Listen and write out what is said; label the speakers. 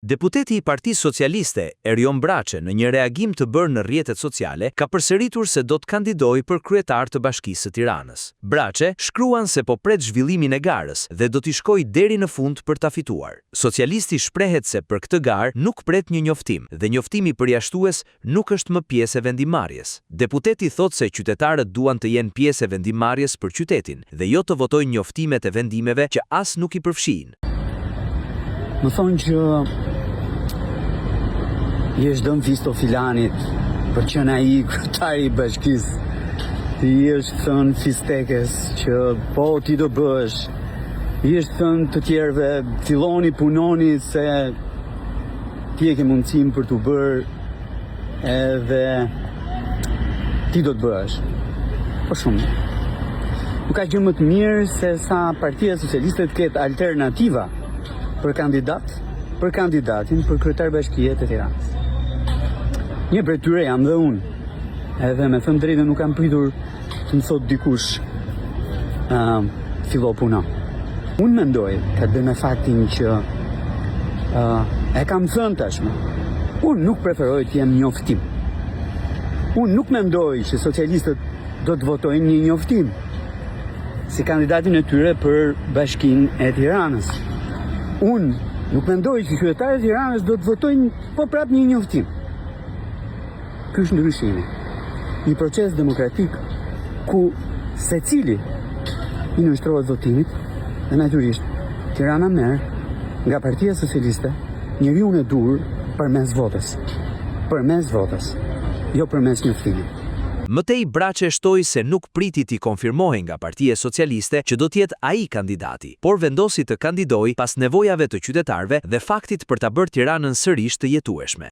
Speaker 1: Deputeti i Partisë Socialiste, Erion Braçe, në një reagim të bërë në rrjetet sociale, ka përsëritur se do të kandidojë për kryetar të Bashkisë së Tiranës. Braçe shkruan se po pret zhvillimin e garës dhe do t'i shkojë deri në fund për ta fituar. Socialisti shprehet se për këtë garë nuk pret një njoftim dhe njoftimi përjashtues nuk është më pjesë e vendimarrjes. Deputeti thotë se qytetarët duan të jenë pjesë e vendimarrjes për qytetin dhe jo të votojnë njoftimet e vendimeve që as nuk i përfshin.
Speaker 2: Më thonë që i është dëmë fisto filanit për që na i kryetari i bashkisë. Ti është thënë fistekes që po ti do bësh. I është thënë të tjerëve filloni punoni se ti e ke mundësim për të bërë edhe ti do të bësh. Po shumë. Nuk ka gjë më të mirë se sa Partia Socialiste të ketë alternativa për kandidatin për kryetar bashkie të Tiranës. Një prej tyre jam dhe unë, edhe me thënë drejtën nuk kam pritur të më thot dikush fillo puna. Unë mendoj, ka dhe me faktin që e kam thënë tashme, unë nuk preferoj të jem njoftim. Unë nuk mendoj që socialistët do të votojnë një njoftim si kandidatin e tyre për Bashkinë e Tiranës. Unë nuk mendoj që qytetarët e Tiranës do të votojnë po prap një njoftim. Ky është ndryshimi. Një proces demokratik ku secili i nënshtrohet votimit dhe natyrisht Tirana merr nga Partia Socialiste njeriu e dur përmes votës. Përmes votës, jo përmes njoftimit.
Speaker 1: Mëtej Braçe shtoi se nuk priti t'i konfirmohej nga Partia Socialiste që do t'jetë ai kandidati, por vendosi të kandidojë pas nevojave të qytetarëve dhe faktit për ta bërë Tiranën sërish të jetueshme.